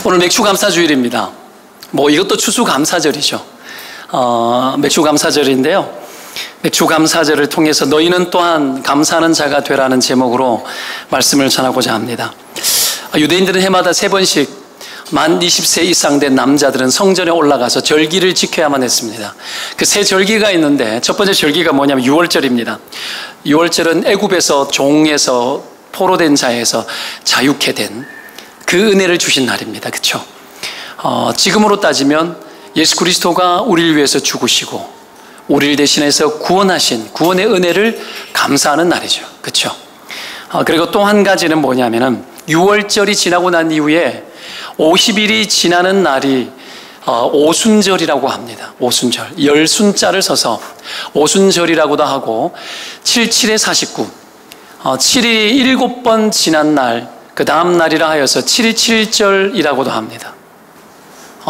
오늘 맥주감사주일입니다. 이것도 추수감사절이죠. 맥주감사절인데요. 맥주감사절을 통해서 너희는 또한 감사하는 자가 되라는 제목으로 말씀을 전하고자 합니다. 유대인들은 해마다 3번씩 만 20세 이상 된 남자들은 성전에 올라가서 절기를 지켜야만 했습니다. 그 세 절기가 있는데 첫 번째 절기가 뭐냐면 유월절입니다. 유월절은 애굽에서 종에서 포로된 자에서 자유케 된 그 은혜를 주신 날입니다. 그렇죠? 지금으로 따지면 예수 그리스도가 우리를 위해서 죽으시고 우리를 대신해서 구원하신 구원의 은혜를 감사하는 날이죠. 그렇죠? 그리고 또 한 가지는 뭐냐면은 유월절이 지나고 난 이후에 50일이 지나는 날이 오순절이라고 합니다. 오순절. 열순자를 써서 오순절이라고도 하고 77에 49 7일이 7번 지난 날 그 다음 날이라 하여서 7.7절이라고도 합니다.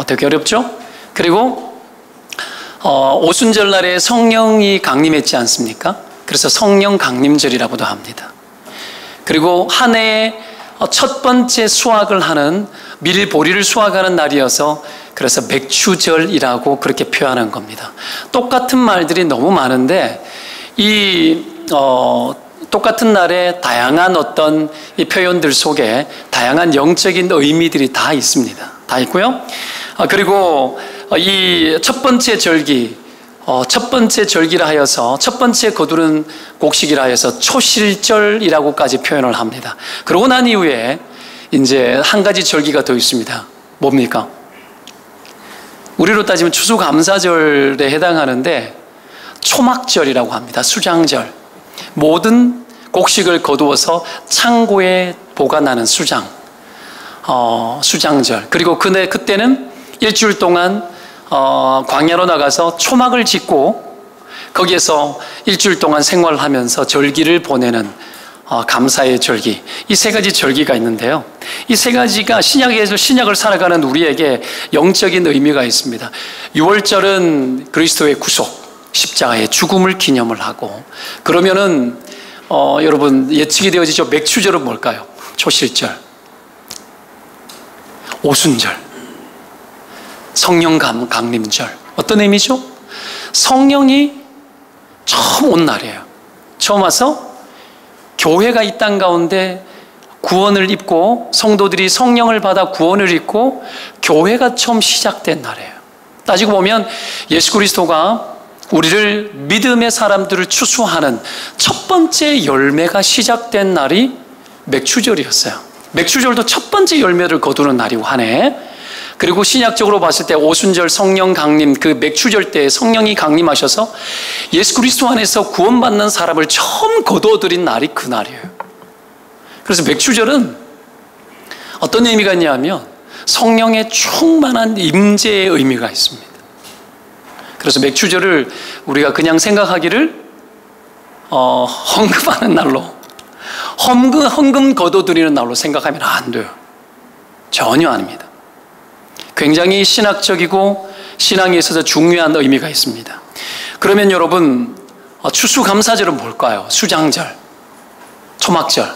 되게 어렵죠? 그리고 오순절 날에 성령이 강림했지 않습니까? 그래서 성령 강림절이라고도 합니다. 그리고 한 해의 첫 번째 수확을 하는 밀 보리를 수확하는 날이어서 그래서 맥추절이라고 그렇게 표현한 겁니다. 똑같은 말들이 너무 많은데 똑같은 날에 다양한 어떤 이 표현들 속에 다양한 영적인 의미들이 다 있습니다. 다 있고요. 그리고 이 첫 번째 절기, 첫 번째 절기라 하여서 첫 번째 거두는 곡식이라 하여서 초실절이라고까지 표현을 합니다. 그러고 난 이후에 이제 한 가지 절기가 더 있습니다. 뭡니까? 우리로 따지면 추수감사절에 해당하는데 초막절이라고 합니다. 수장절. 모든 곡식을 거두어서 창고에 보관하는 수장절. 그리고 그때는 일주일 동안 광야로 나가서 초막을 짓고 거기에서 일주일 동안 생활하면서 절기를 보내는 감사의 절기. 이 세 가지 절기가 있는데요. 이 세 가지가 신약에서 신약을 살아가는 우리에게 영적인 의미가 있습니다. 유월절은 그리스도의 구속, 십자가의 죽음을 기념을 하고 그러면은 여러분 예측이 되어지죠. 맥추절은 뭘까요? 초실절, 오순절, 성령 강림절. 어떤 의미죠? 성령이 처음 온 날이에요. 처음 와서 교회가 이 땅 가운데 구원을 입고 성도들이 성령을 받아 구원을 입고 교회가 처음 시작된 날이에요. 따지고 보면 예수 그리스도가 우리를 믿음의 사람들을 추수하는 첫 번째 열매가 시작된 날이 맥추절이었어요. 맥추절도 첫 번째 열매를 거두는 날이고 한 해. 그리고 신약적으로 봤을 때 오순절 성령 강림, 그 맥추절 때 성령이 강림하셔서 예수 그리스도 안에서 구원받는 사람을 처음 거두어들인 날이 그 날이에요. 그래서 맥추절은 어떤 의미가 있냐면 성령의 충만한 임재의 의미가 있습니다. 그래서 맥추절을 우리가 그냥 생각하기를 헌금하는 날로 헌금 거둬들이는 날로 생각하면 안 돼요. 전혀 아닙니다. 굉장히 신학적이고 신앙에 있어서 중요한 의미가 있습니다. 그러면 여러분 추수감사절은 뭘까요? 수장절, 초막절.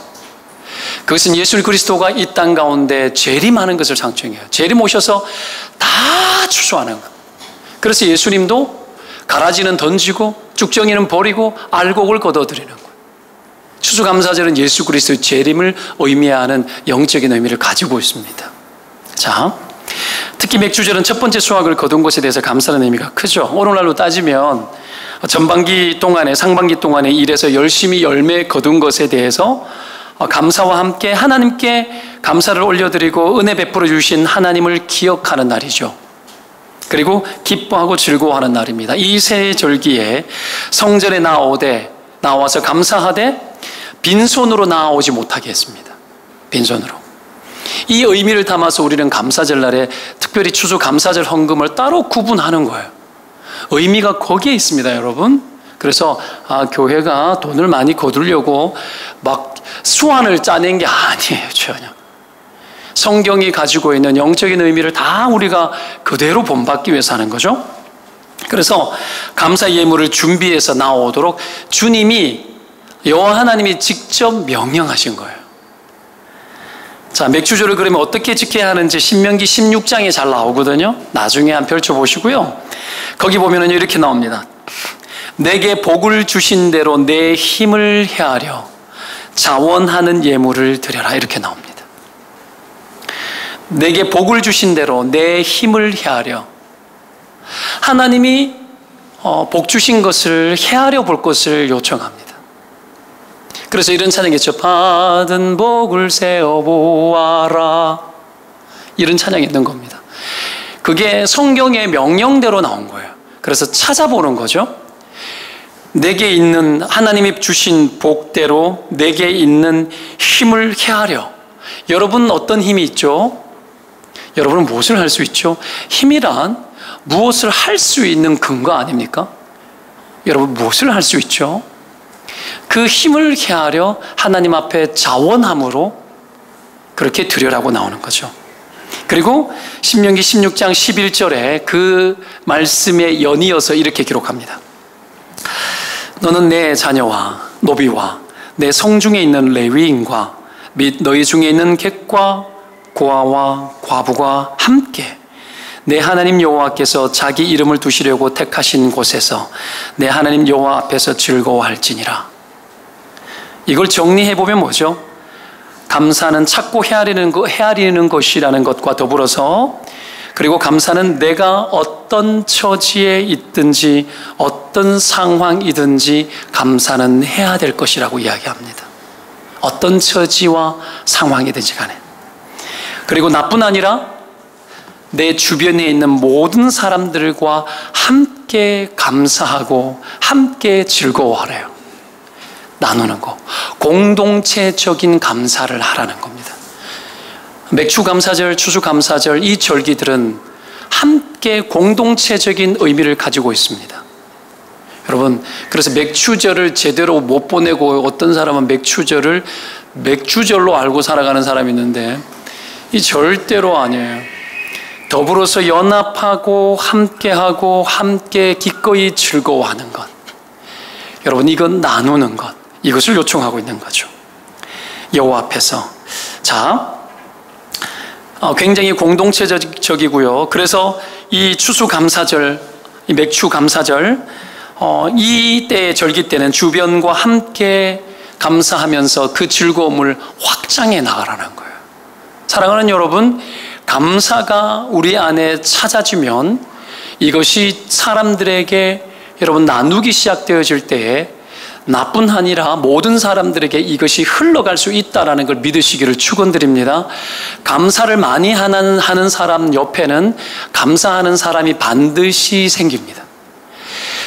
그것은 예수 그리스도가 이 땅 가운데 재림하는 것을 상징해요. 재림 오셔서 다 추수하는 것. 그래서 예수님도 가라지는 던지고 쭉정이는 버리고 알곡을 거둬들이는 거예요. 추수감사절은 예수 그리스도의 재림을 의미하는 영적인 의미를 가지고 있습니다. 자, 특히 맥주절은 첫 번째 수확을 거둔 것에 대해서 감사하는 의미가 크죠. 오늘날로 따지면 전반기 동안에 상반기 동안에 일해서 열심히 열매 거둔 것에 대해서 감사와 함께 하나님께 감사를 올려드리고 은혜 베풀어 주신 하나님을 기억하는 날이죠. 그리고 기뻐하고 즐거워하는 날입니다. 이 세 절기에 성전에 나와서 감사하되 빈손으로 나아오지 못하게 했습니다. 빈손으로. 이 의미를 담아서 우리는 감사절 날에 특별히 추수 감사절 헌금을 따로 구분하는 거예요. 의미가 거기에 있습니다, 여러분. 그래서 교회가 돈을 많이 거두려고 막 수완을 짜낸 게 아니에요, 전혀. 성경이 가지고 있는 영적인 의미를 다 우리가 그대로 본받기 위해서 하는 거죠. 그래서 감사 예물을 준비해서 나오도록 주님이 여호와 하나님이 직접 명령하신 거예요. 자, 맥주절을 그러면 어떻게 지켜야 하는지 신명기 16장에 잘 나오거든요. 나중에 한번 펼쳐보시고요. 거기 보면은 이렇게 나옵니다. 내게 복을 주신 대로 내 힘을 헤아려 자원하는 예물을 드려라. 이렇게 나옵니다. 내게 복을 주신 대로 내 힘을 헤아려. 하나님이 복 주신 것을 헤아려 볼 것을 요청합니다. 그래서 이런 찬양이 있죠. 받은 복을 세어보아라. 이런 찬양이 있는 겁니다. 그게 성경의 명령대로 나온 거예요. 그래서 찾아보는 거죠. 내게 있는 하나님이 주신 복대로 내게 있는 힘을 헤아려. 여러분 어떤 힘이 있죠? 여러분은 무엇을 할 수 있죠? 힘이란 무엇을 할 수 있는 근거 아닙니까? 여러분 무엇을 할 수 있죠? 그 힘을 헤아려 하나님 앞에 자원함으로 그렇게 드려라고 나오는 거죠. 그리고 신명기 16장 11절에 그 말씀에 연이어서 이렇게 기록합니다. 너는 내 자녀와 노비와 내 성중에 있는 레위인과 및 너희 중에 있는 객과 고아와 과부가 함께 내 하나님 여호와께서 자기 이름을 두시려고 택하신 곳에서 내 하나님 여호와 앞에서 즐거워할지니라. 이걸 정리해보면 뭐죠? 감사는 찾고 헤아리는 것이라는 것과 더불어서, 그리고 감사는 내가 어떤 처지에 있든지 어떤 상황이든지 감사는 해야 될 것이라고 이야기합니다. 어떤 처지와 상황이든지 간에. 그리고 나뿐 아니라 내 주변에 있는 모든 사람들과 함께 감사하고 함께 즐거워하래요. 나누는 거. 공동체적인 감사를 하라는 겁니다. 맥주감사절, 추수감사절, 이 절기들은 함께 공동체적인 의미를 가지고 있습니다. 여러분, 그래서 맥주절을 제대로 못 보내고 어떤 사람은 맥주절을 맥주절로 알고 살아가는 사람이 있는데 이 절대로 아니에요. 더불어서 연합하고 함께하고 함께 기꺼이 즐거워하는 것. 여러분, 이건 나누는 것. 이것을 요청하고 있는 거죠. 여호와 앞에서. 자, 굉장히 공동체적이고요. 그래서 이 추수감사절, 이 맥주감사절, 이 때의 절기 때는 주변과 함께 감사하면서 그 즐거움을 확장해 나가라는 거예요. 사랑하는 여러분, 감사가 우리 안에 찾아지면 이것이 사람들에게 여러분 나누기 시작되어질 때에 나뿐 아니라 모든 사람들에게 이것이 흘러갈 수 있다는 걸 믿으시기를 축원드립니다. 감사를 많이 하는 사람 옆에는 감사하는 사람이 반드시 생깁니다.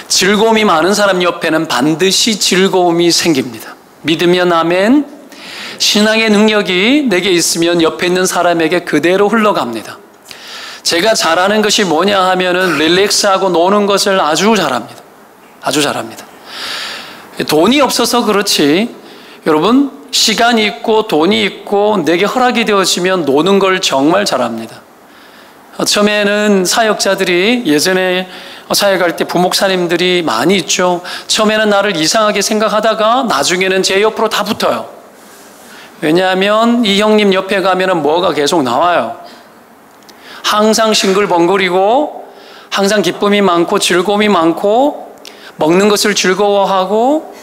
즐거움이 많은 사람 옆에는 반드시 즐거움이 생깁니다. 믿으면 아멘. 신앙의 능력이 내게 있으면 옆에 있는 사람에게 그대로 흘러갑니다. 제가 잘하는 것이 뭐냐 하면은 릴렉스하고 노는 것을 아주 잘합니다. 아주 잘합니다. 돈이 없어서 그렇지, 여러분, 시간이 있고 돈이 있고 내게 허락이 되어지면 노는 걸 정말 잘합니다. 처음에는 사역자들이, 예전에 사역할 때 부목사님들이 많이 있죠. 처음에는 나를 이상하게 생각하다가 나중에는 제 옆으로 다 붙어요. 왜냐하면 이 형님 옆에 가면은 뭐가 계속 나와요. 항상 싱글벙글이고 항상 기쁨이 많고 즐거움이 많고 먹는 것을 즐거워하고,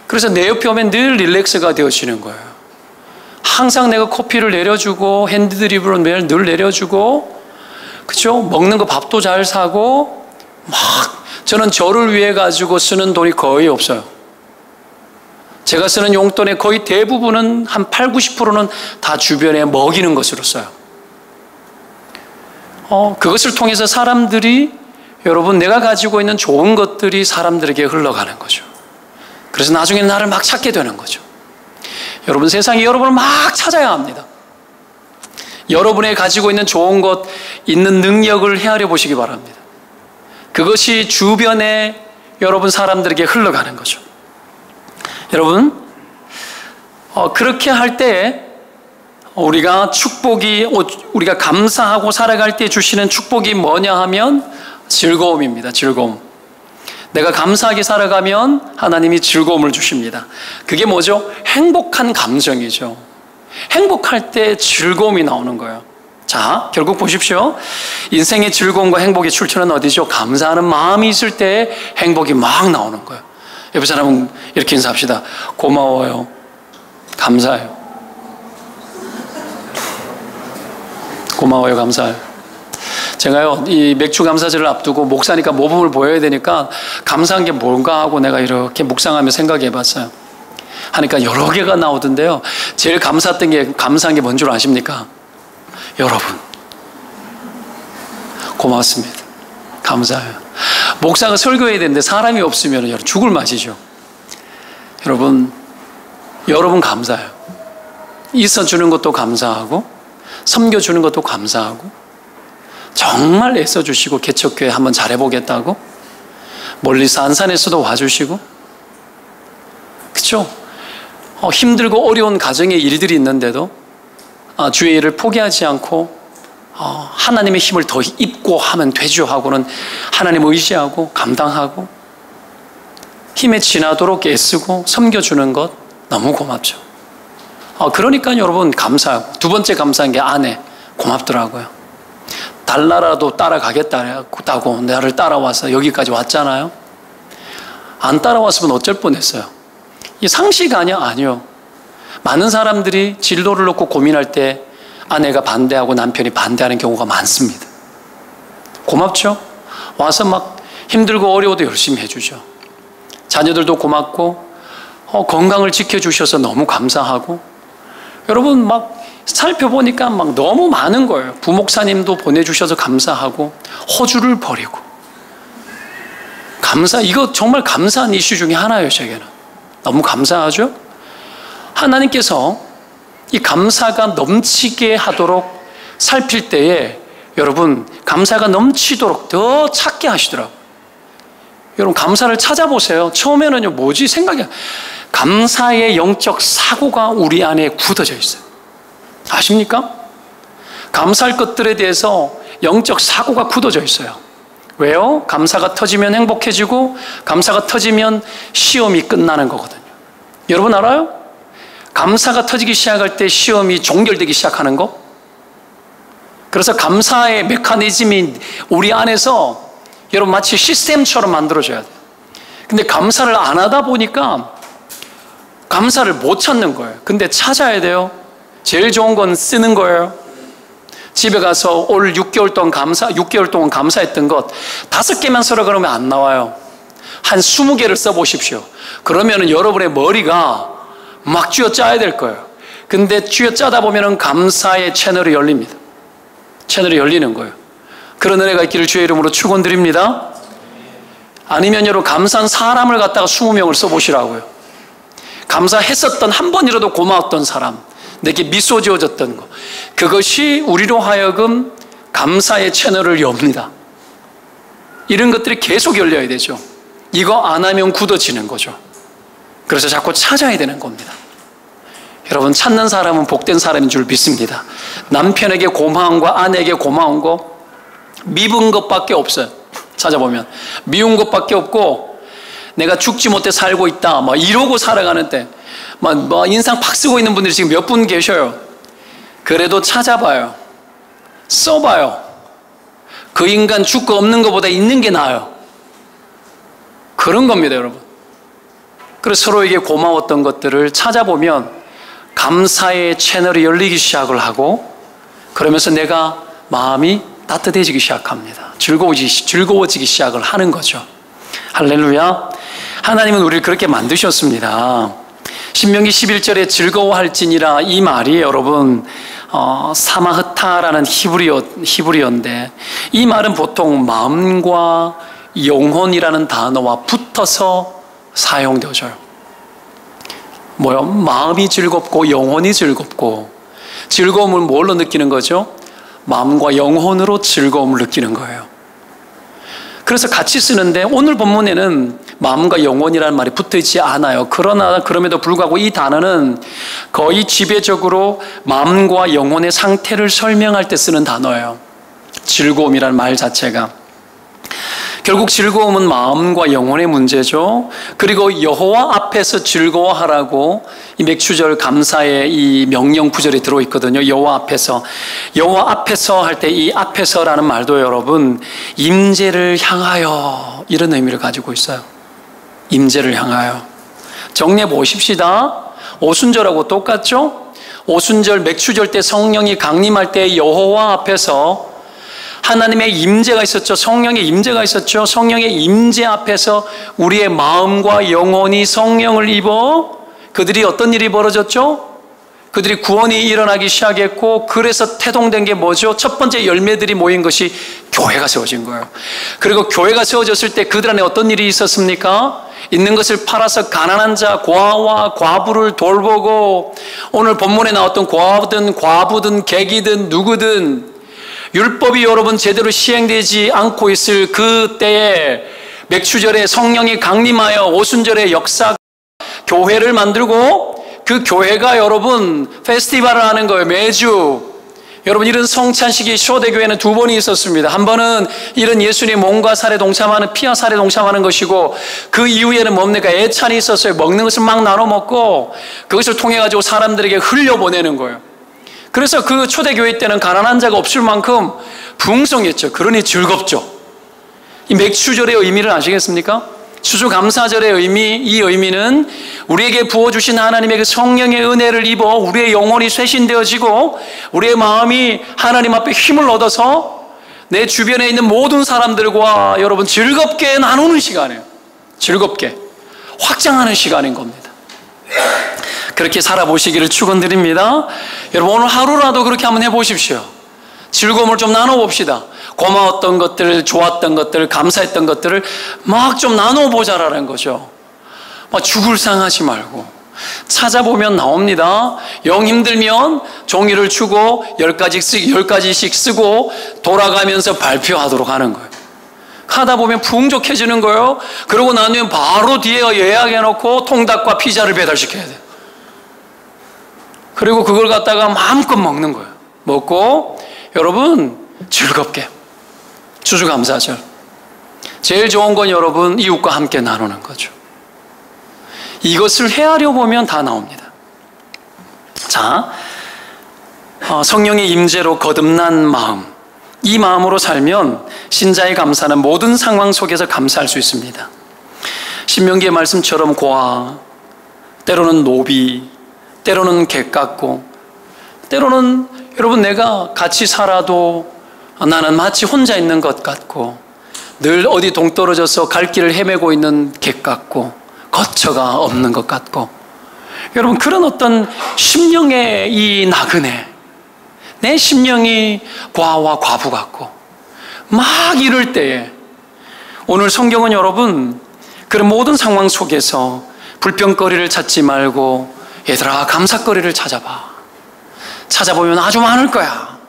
그래서 내 옆에 오면 늘 릴렉스가 되어지는 거예요. 항상 내가 커피를 내려주고 핸드드립으로 매일 늘 내려주고, 그렇죠? 먹는 거 밥도 잘 사고, 막 저는 저를 위해 가지고 쓰는 돈이 거의 없어요. 제가 쓰는 용돈의 거의 대부분은 한 8, 90%는 다 주변에 먹이는 것으로 써요. 그것을 통해서 사람들이, 여러분, 내가 가지고 있는 좋은 것들이 사람들에게 흘러가는 거죠. 그래서 나중에 나를 막 찾게 되는 거죠. 여러분, 세상이 여러분을 막 찾아야 합니다. 여러분의 가지고 있는 좋은 것, 있는 능력을 헤아려 보시기 바랍니다. 그것이 주변에 여러분 사람들에게 흘러가는 거죠. 여러분, 그렇게 할 때 우리가 우리가 감사하고 살아갈 때 주시는 축복이 뭐냐 하면 즐거움입니다. 즐거움. 내가 감사하게 살아가면 하나님이 즐거움을 주십니다. 그게 뭐죠? 행복한 감정이죠. 행복할 때 즐거움이 나오는 거예요. 자, 결국 보십시오. 인생의 즐거움과 행복의 출처는 어디죠? 감사하는 마음이 있을 때 행복이 막 나오는 거예요. 옆에 사람은 이렇게 인사합시다. 고마워요. 감사해요. 고마워요. 감사해요. 제가요, 이 맥주 감사절을 앞두고 목사니까 모범을 보여야 되니까 감사한 게 뭔가 하고 내가 이렇게 묵상하며 생각해 봤어요. 하니까 여러 개가 나오던데요. 제일 감사한 게 뭔 줄 아십니까? 여러분. 고맙습니다. 감사해요. 목사가 설교해야 되는데 사람이 없으면 죽을 맛이죠. 여러분 감사해요. 있어주는 것도 감사하고, 섬겨주는 것도 감사하고, 정말 애써주시고 개척교회 한번 잘해보겠다고 멀리서 안산에서도 와주시고, 그렇죠? 힘들고 어려운 가정의 일들이 있는데도 주의 일을 포기하지 않고 하나님의 힘을 더 입고 하면 되죠 하고는 하나님 의지하고 감당하고 힘에 지나도록 애쓰고 섬겨주는 것 너무 고맙죠. 그러니까 여러분 감사하고, 두 번째 감사한 게 아내 고맙더라고요. 달나라도 따라가겠다고 나를 따라와서 여기까지 왔잖아요. 안 따라왔으면 어쩔 뻔했어요. 이 상식 아니야? 아니요. 많은 사람들이 진로를 놓고 고민할 때 아내가 반대하고 남편이 반대하는 경우가 많습니다. 고맙죠? 와서 막 힘들고 어려워도 열심히 해주죠. 자녀들도 고맙고 건강을 지켜주셔서 너무 감사하고, 여러분 막 살펴보니까 막 너무 많은 거예요. 부목사님도 보내주셔서 감사하고, 호주를 버리고 이거 정말 감사한 이슈 중에 하나예요. 제게는 너무 감사하죠. 하나님께서 이 감사가 넘치게 하도록 살필 때에 여러분 감사가 넘치도록 더 찾게 하시더라고요. 여러분 감사를 찾아보세요. 처음에는요 뭐지 생각이, 감사의 영적 사고가 우리 안에 굳어져 있어요. 아십니까? 감사할 것들에 대해서 영적 사고가 굳어져 있어요. 왜요? 감사가 터지면 행복해지고, 감사가 터지면 시험이 끝나는 거거든요. 여러분 알아요? 감사가 터지기 시작할 때 시험이 종결되기 시작하는 거. 그래서 감사의 메커니즘이 우리 안에서 여러분 마치 시스템처럼 만들어져야 돼요. 근데 감사를 안 하다 보니까 감사를 못 찾는 거예요. 근데 찾아야 돼요. 제일 좋은 건 쓰는 거예요. 집에 가서 올 6개월 동안 감사했던 것 5개만 써라 그러면 안 나와요. 한 20개를 써보십시오. 그러면 여러분의 머리가 막 쥐어짜야 될 거예요. 근데 쥐어짜다 보면 감사의 채널이 열립니다. 채널이 열리는 거예요. 그런 은혜가 있기를 주의 이름으로 축원드립니다. 아니면 여러분 감사한 사람을 갖다가 20명을 써보시라고요. 감사했었던, 한 번이라도 고마웠던 사람, 내게 미소 지어줬던 것, 그것이 우리로 하여금 감사의 채널을 엽니다. 이런 것들이 계속 열려야 되죠. 이거 안 하면 굳어지는 거죠. 그래서 자꾸 찾아야 되는 겁니다. 여러분 찾는 사람은 복된 사람인 줄 믿습니다. 남편에게 고마운 거, 아내에게 고마운 거 미운 것밖에 없어요. 찾아보면 미운 것밖에 없고, 내가 죽지 못해 살고 있다 막 이러고 살아가는데 막 인상 팍 쓰고 있는 분들이 지금 몇 분 계셔요. 그래도 찾아봐요. 써봐요. 그 인간 죽고 없는 것보다 있는 게 나아요. 그런 겁니다, 여러분. 그래서 서로에게 고마웠던 것들을 찾아보면 감사의 채널이 열리기 시작을 하고, 그러면서 내가 마음이 따뜻해지기 시작합니다. 즐거워지기 시작을 하는 거죠. 할렐루야. 하나님은 우리를 그렇게 만드셨습니다. 신명기 11절에 즐거워할지니라, 이 말이 여러분 사마흐타라는 히브리어인데, 이 말은 보통 마음과 영혼이라는 단어와 붙어서 사용되어져요. 뭐요? 마음이 즐겁고 영혼이 즐겁고, 즐거움을 뭘로 느끼는 거죠? 마음과 영혼으로 즐거움을 느끼는 거예요. 그래서 같이 쓰는데 오늘 본문에는 마음과 영혼이라는 말이 붙어있지 않아요. 그러나 그럼에도 불구하고 이 단어는 거의 지배적으로 마음과 영혼의 상태를 설명할 때 쓰는 단어예요. 즐거움이라는 말 자체가. 결국 즐거움은 마음과 영혼의 문제죠. 그리고 여호와 앞에서 즐거워하라고 이 맥추절 감사의 이 명령 구절이 들어있거든요. 여호와 앞에서. 여호와 앞에서 할 때 이 앞에서라는 말도 여러분 임재를 향하여 이런 의미를 가지고 있어요. 임재를 향하여. 정리해 보십시다. 오순절하고 똑같죠? 오순절 맥추절 때 성령이 강림할 때 여호와 앞에서 하나님의 임재가 있었죠. 성령의 임재가 있었죠. 성령의 임재 앞에서 우리의 마음과 영혼이 성령을 입어 그들이 어떤 일이 벌어졌죠? 그들이 구원이 일어나기 시작했고, 그래서 태동된 게 뭐죠? 첫 번째 열매들이 모인 것이 교회가 세워진 거예요. 그리고 교회가 세워졌을 때 그들 안에 어떤 일이 있었습니까? 있는 것을 팔아서 가난한 자, 고아와 과부를 돌보고, 오늘 본문에 나왔던 고아든 과부든 객이든 누구든 율법이 여러분 제대로 시행되지 않고 있을 그때에 맥추절에 성령이 강림하여 오순절의 역사 교회를 만들고, 그 교회가 여러분 페스티벌을 하는 거예요. 매주. 여러분 이런 성찬식이 초대교회는 두 번이 있었습니다. 한 번은 이런 예수님의 몸과 살에 동참하는, 피와 살에 동참하는 것이고, 그 이후에는 뭡니까? 애찬이 있었어요. 먹는 것을 막 나눠 먹고 그것을 통해 가지고 사람들에게 흘려보내는 거예요. 그래서 그 초대교회 때는 가난한 자가 없을 만큼 부흥성했죠. 그러니 즐겁죠. 이 맥추절의 의미를 아시겠습니까? 추수감사절의 의미, 이 의미는 우리에게 부어주신 하나님의 그 성령의 은혜를 입어 우리의 영혼이 쇄신되어지고 우리의 마음이 하나님 앞에 힘을 얻어서 내 주변에 있는 모든 사람들과 여러분 즐겁게 나누는 시간이에요. 즐겁게 확장하는 시간인 겁니다. 그렇게 살아보시기를 축원드립니다. 여러분 오늘 하루라도 그렇게 한번 해보십시오. 즐거움을 좀 나눠봅시다. 고마웠던 것들, 좋았던 것들, 감사했던 것들을 막 좀 나눠보자라는 거죠. 막 죽을 상하지 말고 찾아보면 나옵니다. 영 힘들면 종이를 주고 10가지씩 쓰고 돌아가면서 발표하도록 하는 거예요. 하다 보면 풍족해지는 거예요. 그러고 나면 바로 뒤에 예약해놓고 통닭과 피자를 배달시켜야 돼요. 그리고 그걸 갖다가 마음껏 먹는 거예요. 먹고 여러분 즐겁게 추수감사절. 제일 좋은 건 여러분 이웃과 함께 나누는 거죠. 이것을 헤아려 보면 다 나옵니다. 자, 성령의 임재로 거듭난 마음, 이 마음으로 살면 신자의 감사는 모든 상황 속에서 감사할 수 있습니다. 신명기의 말씀처럼 고아, 때로는 노비, 때로는 객 같고, 때로는 여러분 내가 같이 살아도 나는 마치 혼자 있는 것 같고, 늘 어디 동떨어져서 갈 길을 헤매고 있는 객 같고, 거처가 없는 것 같고, 여러분 그런 어떤 심령의 이 나그네, 내 심령이 고아와 과부 같고 막 이럴 때에 오늘 성경은 여러분 그런 모든 상황 속에서 불평거리를 찾지 말고 얘들아 감사거리를 찾아봐. 찾아보면 아주 많을 거야.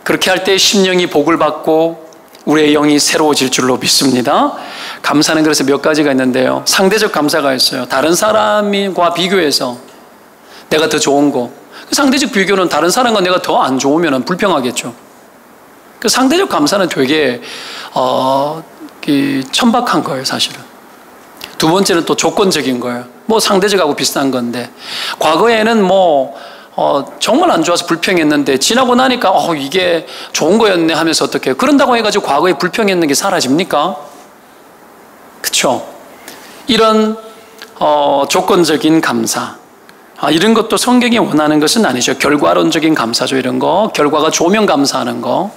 그렇게 할 때 심령이 복을 받고 우리의 영이 새로워질 줄로 믿습니다. 감사는 그래서 몇 가지가 있는데요. 상대적 감사가 있어요. 다른 사람과 비교해서 내가 더 좋은 거. 상대적 비교는 다른 사람과 내가 더 안 좋으면 불평하겠죠. 그 상대적 감사는 되게 천박한 거예요, 사실은. 두 번째는 또 조건적인 거예요. 뭐 상대적하고 비슷한 건데, 과거에는 정말 안 좋아서 불평했는데 지나고 나니까 이게 좋은 거였네 하면서 어떻게 해요? 그런다고 해가지고 과거에 불평했는 게 사라집니까? 그렇죠? 이런 조건적인 감사, 이런 것도 성경이 원하는 것은 아니죠. 결과론적인 감사죠. 이런 거 결과가 좋으면 감사하는 거.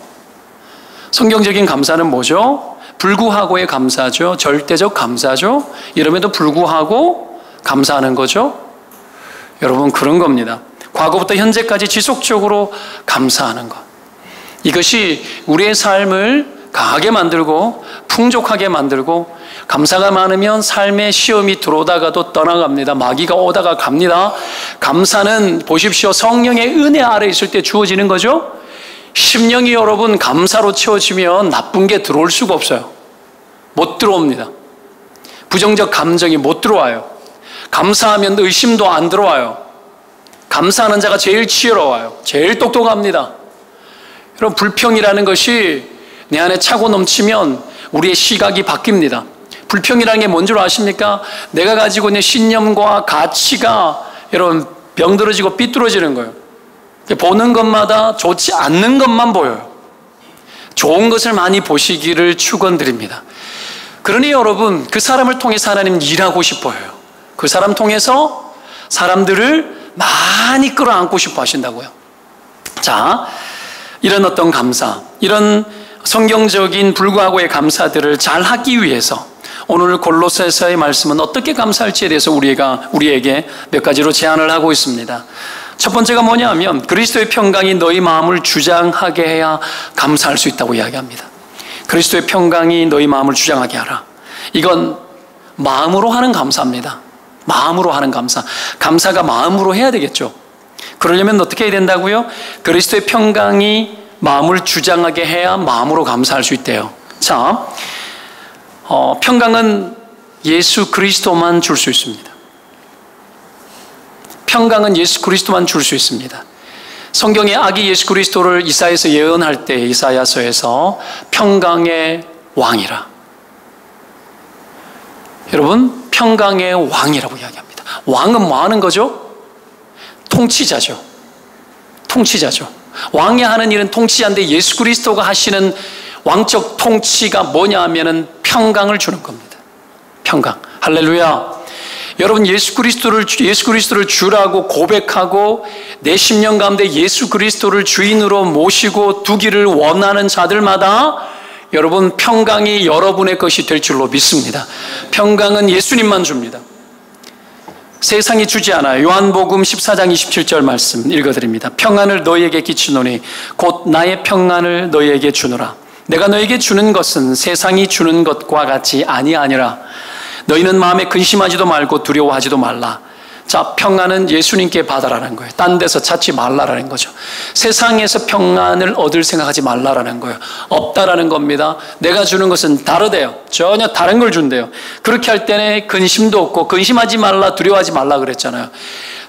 성경적인 감사는 뭐죠? 불구하고의 감사죠. 절대적 감사죠. 이름에도 불구하고 감사하는 거죠. 여러분 그런 겁니다. 과거부터 현재까지 지속적으로 감사하는 것. 이것이 우리의 삶을 강하게 만들고 풍족하게 만들고, 감사가 많으면 삶의 시험이 들어오다가도 떠나갑니다. 마귀가 오다가 갑니다. 감사는 보십시오. 성령의 은혜 아래 있을 때 주어지는 거죠. 심령이 여러분 감사로 채워지면 나쁜 게 들어올 수가 없어요. 못 들어옵니다. 부정적 감정이 못 들어와요. 감사하면 의심도 안 들어와요. 감사하는 자가 제일 지혜로워요. 제일 똑똑합니다. 여러분 불평이라는 것이 내 안에 차고 넘치면 우리의 시각이 바뀝니다. 불평이라는 게 뭔 줄 아십니까? 내가 가지고 있는 신념과 가치가 여러분 병들어지고 삐뚤어지는 거예요. 보는 것마다 좋지 않는 것만 보여요. 좋은 것을 많이 보시기를 축원드립니다. 그러니 여러분, 그 사람을 통해서 하나님 일하고 싶어요. 그 사람 통해서 사람들을 많이 끌어안고 싶어 하신다고요. 자, 이런 어떤 감사, 이런 성경적인 불구하고의 감사들을 잘 하기 위해서 오늘 골로새서의 말씀은 어떻게 감사할지에 대해서 우리에게 몇 가지로 제안을 하고 있습니다. 첫 번째가 뭐냐면 그리스도의 평강이 너희 마음을 주장하게 해야 감사할 수 있다고 이야기합니다. 그리스도의 평강이 너희 마음을 주장하게 하라. 이건 마음으로 하는 감사입니다. 마음으로 하는 감사. 감사가 마음으로 해야 되겠죠. 그러려면 어떻게 해야 된다고요? 그리스도의 평강이 마음을 주장하게 해야 마음으로 감사할 수 있대요. 자, 평강은 예수 그리스도만 줄 수 있습니다. 평강은 예수 그리스도만 줄 수 있습니다. 성경의 아기 예수 그리스도를 이사야서 예언할 때 이사야서에서 평강의 왕이라. 여러분, 평강의 왕이라고 이야기합니다. 왕은 뭐 하는 거죠? 통치자죠. 통치자죠. 왕이 하는 일은 통치자인데 예수 그리스도가 하시는 왕적 통치가 뭐냐 하면은 평강을 주는 겁니다. 평강. 할렐루야. 여러분, 예수 그리스도를 주라고 고백하고 내 심령 가운데 예수 그리스도를 주인으로 모시고 두기를 원하는 자들마다 여러분, 평강이 여러분의 것이 될 줄로 믿습니다. 평강은 예수님만 줍니다. 세상이 주지 않아요. 요한복음 14장 27절 말씀 읽어드립니다. 평안을 너희에게 끼치노니 곧 나의 평안을 너희에게 주노라. 내가 너희에게 주는 것은 세상이 주는 것과 같이 아니하니라. 너희는 마음에 근심하지도 말고 두려워하지도 말라. 자, 평안은 예수님께 받아라는 거예요. 딴 데서 찾지 말라라는 거죠. 세상에서 평안을 얻을 생각하지 말라라는 거예요. 없다라는 겁니다. 내가 주는 것은 다르대요. 전혀 다른 걸 준대요. 그렇게 할 때는 근심도 없고 근심하지 말라, 두려워하지 말라 그랬잖아요.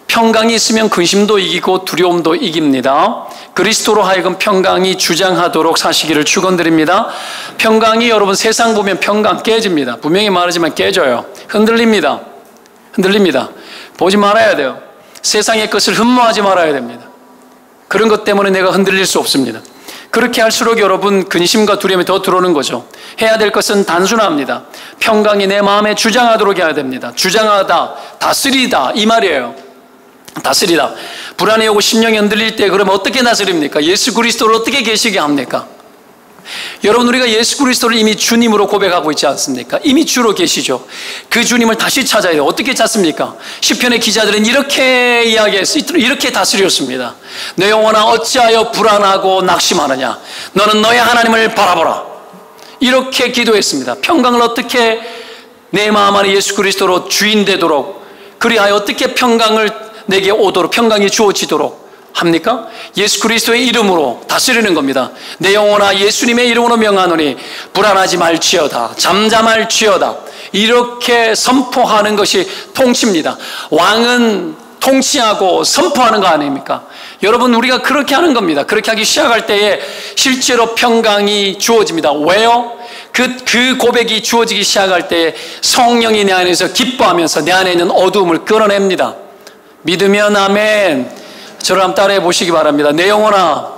평강이 있으면 근심도 이기고 두려움도 이깁니다. 그리스도로 하여금 평강이 주장하도록 사시기를 축원드립니다. 평강이 여러분 세상 보면 평강 깨집니다. 분명히 말하지만 깨져요. 흔들립니다. 흔들립니다. 보지 말아야 돼요. 세상의 것을 흠모하지 말아야 됩니다. 그런 것 때문에 내가 흔들릴 수 없습니다. 그렇게 할수록 여러분 근심과 두려움이 더 들어오는 거죠. 해야 될 것은 단순합니다. 평강이 내 마음에 주장하도록 해야 됩니다. 주장하다, 다스리다 이 말이에요. 다스리다. 불안이 오고 심령이 흔들릴 때 그러면 어떻게 다스립니까? 예수 그리스도를 어떻게 계시게 합니까? 여러분, 우리가 예수 그리스도를 이미 주님으로 고백하고 있지 않습니까? 이미 주로 계시죠. 그 주님을 다시 찾아야 돼요. 어떻게 찾습니까? 시편의 기자들은 이렇게 이야기했어요. 이렇게 다스렸습니다. 내 영혼아 어찌하여 불안하고 낙심하느냐? 너는 너의 하나님을 바라보라. 이렇게 기도했습니다. 평강을 어떻게 내 마음 안에 예수 그리스도로 주인 되도록, 그리하여 어떻게 평강을 내게 오도록, 평강이 주어지도록 합니까? 예수 그리스도의 이름으로 다스리는 겁니다. 내 영혼아 예수님의 이름으로 명하노니 불안하지 말지어다, 잠잠할지어다. 이렇게 선포하는 것이 통치입니다. 왕은 통치하고 선포하는 거 아닙니까? 여러분, 우리가 그렇게 하는 겁니다. 그렇게 하기 시작할 때에 실제로 평강이 주어집니다. 왜요? 그 고백이 주어지기 시작할 때에 성령이 내 안에서 기뻐하면서 내 안에 있는 어두움을 끌어냅니다. 믿으면 아멘. 저를 한번 따라해 보시기 바랍니다. 내 영혼아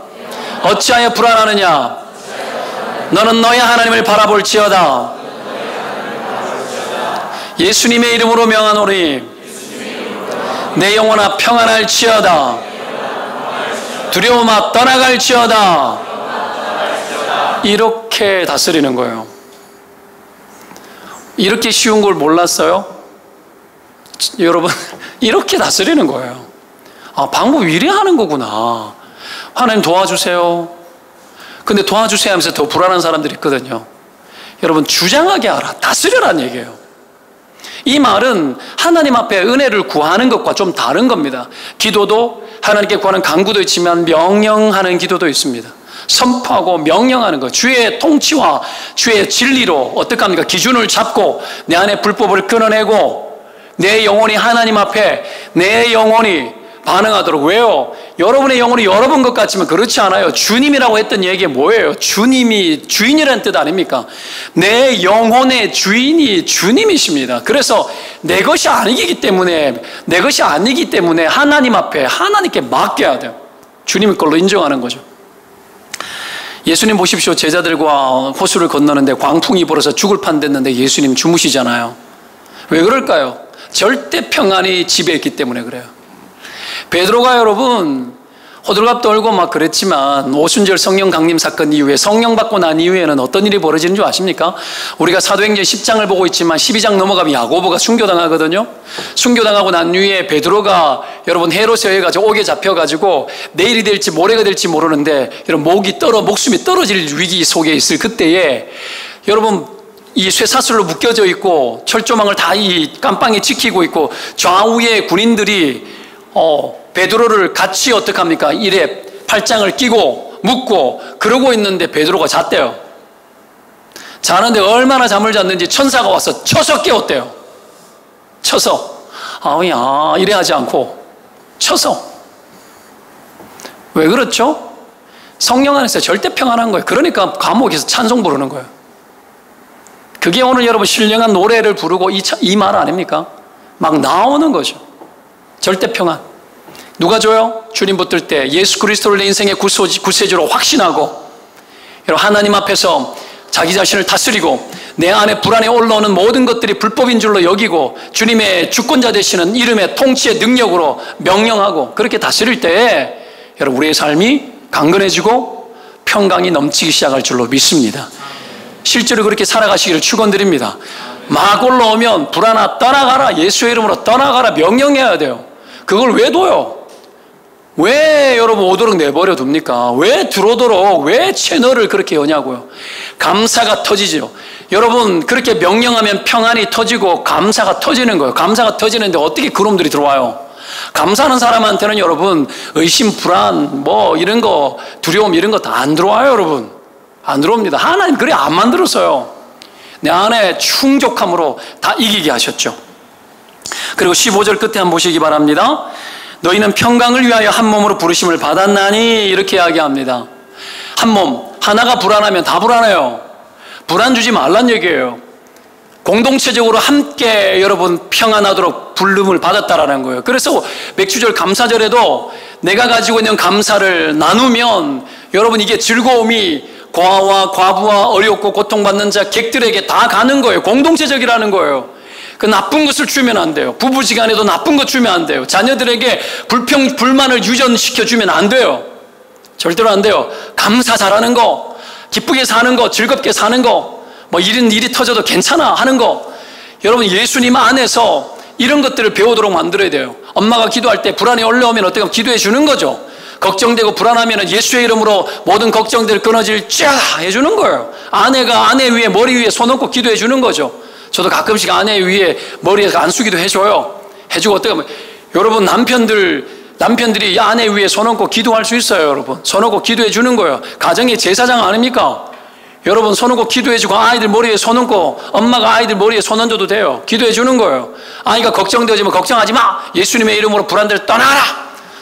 어찌하여 불안하느냐? 너는 너의 하나님을 바라볼지어다. 예수님의 이름으로 명하노니 내 영혼아 평안할지어다. 두려움아 떠나갈지어다. 이렇게 다스리는 거예요. 이렇게 쉬운 걸 몰랐어요? 여러분, 이렇게 다스리는 거예요. 아, 방법이 이래 하는 거구나. 하나님 도와주세요. 근데 도와주세요 하면서 더 불안한 사람들이 있거든요. 여러분, 주장하게 하라, 다스려라는 얘기예요. 이 말은 하나님 앞에 은혜를 구하는 것과 좀 다른 겁니다. 기도도 하나님께 구하는 간구도 있지만 명령하는 기도도 있습니다. 선포하고 명령하는 것, 주의 통치와 주의 진리로 어떻게 합니까? 기준을 잡고 내 안에 불법을 끊어내고 내 영혼이 하나님 앞에 내 영혼이 반응하도록. 왜요? 여러분의 영혼이 여러분 것 같지만 그렇지 않아요. 주님이라고 했던 얘기가 뭐예요? 주님이 주인이라는 뜻 아닙니까? 내 영혼의 주인이 주님이십니다. 그래서 내 것이 아니기 때문에 하나님 앞에 하나님께 맡겨야 돼요. 주님의 걸로 인정하는 거죠. 예수님 보십시오. 제자들과 호수를 건너는데 광풍이 불어서 죽을 판 됐는데 예수님 주무시잖아요. 왜 그럴까요? 절대 평안이 지배했기 때문에 그래요. 베드로가 여러분 호들갑 떨고 막 그랬지만 오순절 성령 강림 사건 이후에 성령 받고 난 이후에는 어떤 일이 벌어지는 줄 아십니까? 우리가 사도행전 10장을 보고 있지만 12장 넘어가면 야고보가 순교당하거든요. 순교당하고 난 이후에 베드로가 여러분 헤롯에 가지고 옥에 잡혀가지고 내일이 될지 모레가 될지 모르는데 여러분 목숨이 떨어질 위기 속에 있을 그때에 여러분 이 쇠사슬로 묶여져 있고 철조망을 다 이 깜빵에 지키고 있고 좌우에 군인들이 베드로를 같이 어떡합니까? 이래 팔짱을 끼고 묶고 그러고 있는데 베드로가 잤대요. 자는데 얼마나 잠을 잤는지 천사가 와서 쳐서 깨웠대요. 쳐서 이래 하지 않고 쳐서. 왜 그렇죠? 성령 안에서 절대 평안한 거예요. 그러니까 감옥에서 찬송 부르는 거예요. 그게 오늘 여러분 신령한 노래를 부르고 이 말 아닙니까? 막 나오는 거죠. 절대 평안. 누가 줘요? 주님 붙들 때 예수 그리스도를 내 인생의 구세주로 확신하고 여러분 하나님 앞에서 자기 자신을 다스리고 내 안에 불안에 올라오는 모든 것들이 불법인 줄로 여기고 주님의 주권자 되시는 이름의 통치의 능력으로 명령하고 그렇게 다스릴 때에 여러분 우리의 삶이 강건해지고 평강이 넘치기 시작할 줄로 믿습니다. 실제로 그렇게 살아가시기를 축원드립니다. 막 올라오면 불안아 떠나가라, 예수의 이름으로 떠나가라 명령해야 돼요. 그걸 왜 둬요? 왜 여러분 오도록 내버려 둡니까? 왜 들어오도록 왜 채널을 그렇게 여냐고요? 감사가 터지죠. 여러분 그렇게 명령하면 평안이 터지고 감사가 터지는 거예요. 감사가 터지는데 어떻게 그놈들이 들어와요? 감사하는 사람한테는 여러분 의심, 불안, 뭐 이런 거 두려움 이런 거 다 안 들어와요. 여러분 안 들어옵니다. 하나님 그래 안 만들었어요. 내 안에 충족함으로 다 이기게 하셨죠. 그리고 15절 끝에 한번 보시기 바랍니다. 너희는 평강을 위하여 한 몸으로 부르심을 받았나니 이렇게 이야기합니다. 한 몸 하나가 불안하면 다 불안해요. 불안 주지 말란 얘기예요. 공동체적으로 함께 여러분 평안하도록 부름을 받았다라는 거예요. 그래서 맥주절 감사절에도 내가 가지고 있는 감사를 나누면 여러분 이게 즐거움이 고아와 과부와 어렵고 고통받는 자 객들에게 다 가는 거예요. 공동체적이라는 거예요. 그 나쁜 것을 주면 안 돼요. 부부지간에도 나쁜 것 주면 안 돼요. 자녀들에게 불만을 유전시켜 주면 안 돼요. 절대로 안 돼요. 감사 잘하는 거, 기쁘게 사는 거, 즐겁게 사는 거, 뭐 이런 일이 터져도 괜찮아 하는 거. 여러분 예수님 안에서 이런 것들을 배우도록 만들어야 돼요. 엄마가 기도할 때 불안이 올라오면 어떻게 하면 기도해 주는 거죠. 걱정되고 불안하면 예수의 이름으로 모든 걱정들 끊어질 쫙 해주는 거예요. 아내가 아내 위에 머리 위에 손 얹고 기도해 주는 거죠. 저도 가끔씩 아내 위에 머리에 안수기도 해줘요. 해주고 어떻게 하면 여러분 남편들이 아내 위에 손 얹고 기도할 수 있어요. 여러분 손 얹고 기도해 주는 거예요. 가정의 제사장 아닙니까? 여러분 손 얹고 기도해 주고 아이들 머리에 손 얹고 엄마가 아이들 머리에 손 얹어도 돼요. 기도해 주는 거예요. 아이가 걱정되어지면 걱정하지 마. 예수님의 이름으로 불안들 떠나라.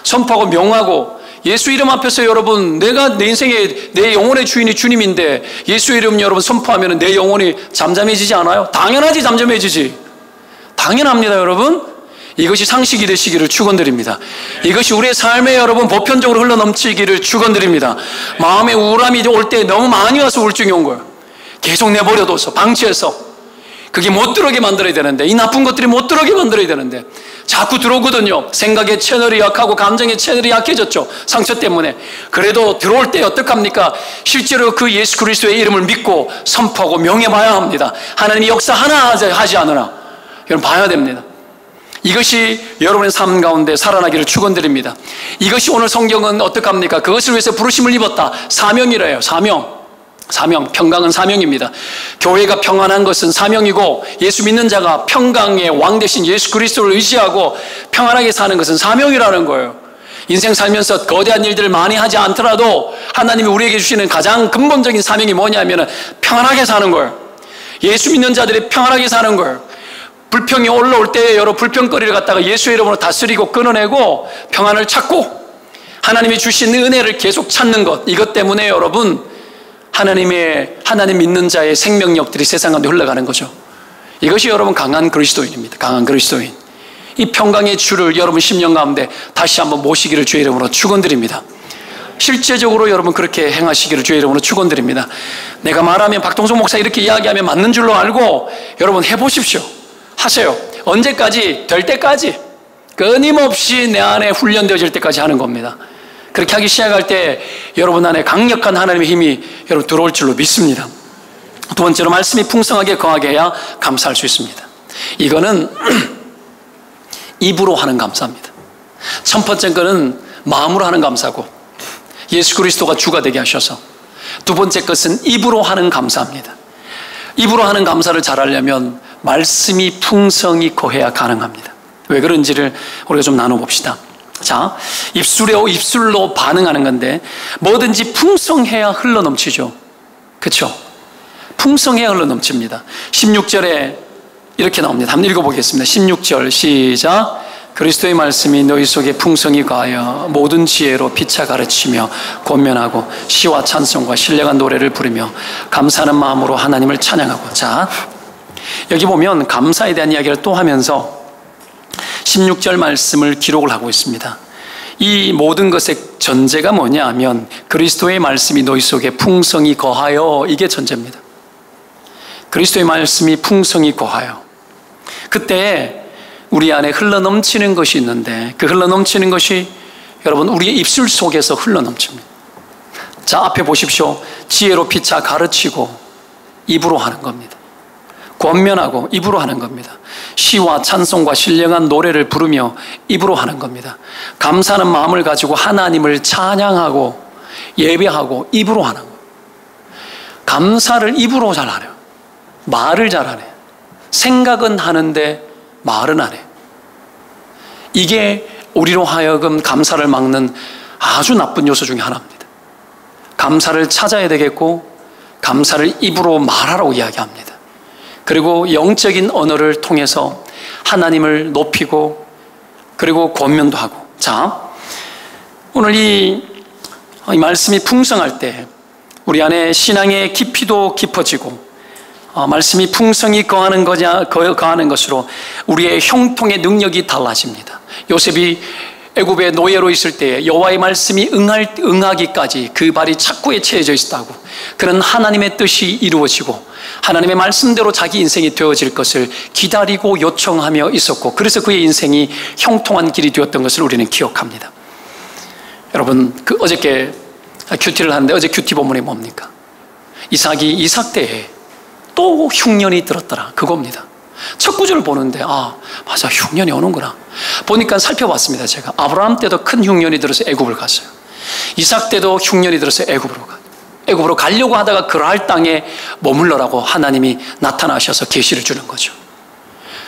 선포하고 명하고 예수 이름 앞에서 여러분 내가 내 인생의 내 영혼의 주인이 주님인데 예수 이름 여러분 선포하면 내 영혼이 잠잠해지지 않아요? 당연하지. 잠잠해지지. 당연합니다. 여러분 이것이 상식이 되시기를 축원드립니다. 이것이 우리의 삶에 여러분 보편적으로 흘러넘치기를 축원드립니다. 마음의 우울함이 올 때 너무 많이 와서 우울증이 온 거예요. 계속 내버려둬서 방치해서 그게 못 들어오게 만들어야 되는데 이 나쁜 것들이 못 들어오게 만들어야 되는데 자꾸 들어오거든요. 생각의 채널이 약하고 감정의 채널이 약해졌죠. 상처 때문에. 그래도 들어올 때 어떡합니까? 실제로 그 예수 그리스도의 이름을 믿고 선포하고 명예봐야 합니다. 하나님이 역사 하나 하지 않으나 여러분 봐야 됩니다. 이것이 여러분의 삶 가운데 살아나기를 축원드립니다. 이것이 오늘 성경은 어떡합니까? 그것을 위해서 부르심을 입었다. 사명이래요. 사명, 평강은 사명입니다. 교회가 평안한 것은 사명이고 예수 믿는 자가 평강의 왕 되신 예수 그리스도를 의지하고 평안하게 사는 것은 사명이라는 거예요. 인생 살면서 거대한 일들을 많이 하지 않더라도 하나님이 우리에게 주시는 가장 근본적인 사명이 뭐냐면 평안하게 사는 거예요. 예수 믿는 자들이 평안하게 사는 거예요. 불평이 올라올 때에 여러 불평거리를 갖다가 예수의 이름으로 다스리고 끊어내고 평안을 찾고 하나님이 주신 은혜를 계속 찾는 것, 이것 때문에 여러분 하나님 믿는 자의 생명력들이 세상 가운데 흘러가는 거죠. 이것이 여러분 강한 그리스도인입니다. 강한 그리스도인. 이 평강의 주를 여러분 심령 가운데 다시 한번 모시기를 주의 이름으로 축원드립니다. 실제적으로 여러분 그렇게 행하시기를 주의 이름으로 축원드립니다. 내가 말하면 박동성 목사 이렇게 이야기하면 맞는 줄로 알고 여러분 해보십시오. 하세요. 언제까지? 될 때까지. 끊임없이 내 안에 훈련되어질 때까지 하는 겁니다. 그렇게 하기 시작할 때 여러분 안에 강력한 하나님의 힘이 여러분 들어올 줄로 믿습니다. 두 번째로 말씀이 풍성하게 거하게 해야 감사할 수 있습니다. 이거는 입으로 하는 감사입니다. 첫 번째 거는 마음으로 하는 감사고 예수 그리스도가 주가 되게 하셔서, 두 번째 것은 입으로 하는 감사입니다. 입으로 하는 감사를 잘하려면 말씀이 풍성히 거해야 가능합니다. 왜 그런지를 우리가 좀 나눠봅시다. 자, 입술로 반응하는 건데 뭐든지 풍성해야 흘러넘치죠. 그렇죠? 풍성해야 흘러넘칩니다. 16절에 이렇게 나옵니다. 한번 읽어보겠습니다. 16절 시작. 그리스도의 말씀이 너희 속에 풍성히 거하여 모든 지혜로 피차 가르치며 권면하고 시와 찬송과 신령한 노래를 부르며 감사하는 마음으로 하나님을 찬양하고. 자, 여기 보면 감사에 대한 이야기를 또 하면서 16절 말씀을 기록을 하고 있습니다. 이 모든 것의 전제가 뭐냐 하면 그리스도의 말씀이 너희 속에 풍성히 거하여, 이게 전제입니다. 그리스도의 말씀이 풍성히 거하여. 그때 우리 안에 흘러넘치는 것이 있는데 그 흘러넘치는 것이 여러분 우리의 입술 속에서 흘러넘칩니다. 자, 앞에 보십시오. 지혜로 피차 가르치고 입으로 하는 겁니다. 권면하고 입으로 하는 겁니다. 시와 찬송과 신령한 노래를 부르며 입으로 하는 겁니다. 감사하는 마음을 가지고 하나님을 찬양하고 예배하고 입으로 하는 거예요. 감사를 입으로 잘하네요. 말을 잘하네. 생각은 하는데 말은 안 해. 이게 우리로 하여금 감사를 막는 아주 나쁜 요소 중에 하나입니다. 감사를 찾아야 되겠고 감사를 입으로 말하라고 이야기합니다. 그리고 영적인 언어를 통해서 하나님을 높이고 그리고 권면도 하고. 자, 오늘 이 말씀이 풍성할 때 우리 안에 신앙의 깊이도 깊어지고 말씀이 풍성히 거하는 것으로 우리의 형통의 능력이 달라집니다. 요셉이 애굽의 노예로 있을 때 여호와의 말씀이 응하기까지 그 발이 착고에 채워져 있었다고. 그는 하나님의 뜻이 이루어지고 하나님의 말씀대로 자기 인생이 되어질 것을 기다리고 요청하며 있었고, 그래서 그의 인생이 형통한 길이 되었던 것을 우리는 기억합니다. 여러분, 어저께 큐티를 하는데 어제 큐티 본문이 뭡니까? 이삭이 이삭 때에 또 흉년이 들었더라, 그겁니다. 첫 구절을 보는데 맞아, 흉년이 오는구나. 보니까 살펴봤습니다. 제가 아브라함 때도 큰 흉년이 들어서 애굽을 갔어요. 이삭 때도 흉년이 들어서 애굽으로 가려고 하다가 그랄 땅에 머물러라고 하나님이 나타나셔서 계시를 주는 거죠.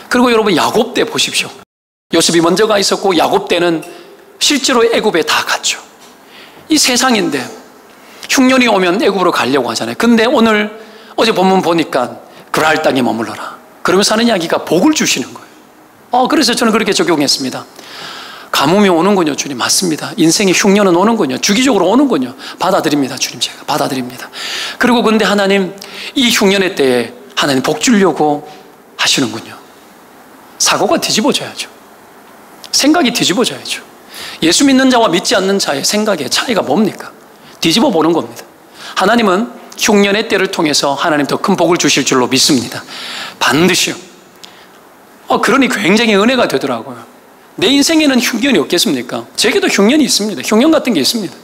그리고 여러분 야곱 때 보십시오. 요셉이 먼저 가 있었고 야곱 때는 실제로 애굽에 다 갔죠. 이 세상인데 흉년이 오면 애굽으로 가려고 하잖아요. 근데 어제 본문 보니까 그랄 땅에 머물러라, 그러면서 하는 이야기가 복을 주시는 거예요. 그래서 저는 그렇게 적용했습니다. 가뭄이 오는군요, 주님. 맞습니다. 인생의 흉년은 오는군요. 주기적으로 오는군요. 받아들입니다, 주님. 제가 받아들입니다. 그리고 근데 하나님, 이 흉년의 때에 하나님 복 주려고 하시는군요. 사고가 뒤집어져야죠. 생각이 뒤집어져야죠. 예수 믿는 자와 믿지 않는 자의 생각의 차이가 뭡니까? 뒤집어 보는 겁니다. 하나님은 흉년의 때를 통해서 하나님 더 큰 복을 주실 줄로 믿습니다. 반드시요. 그러니 굉장히 은혜가 되더라고요. 내 인생에는 흉년이 없겠습니까? 제게도 흉년이 있습니다. 흉년 같은 게 있습니다.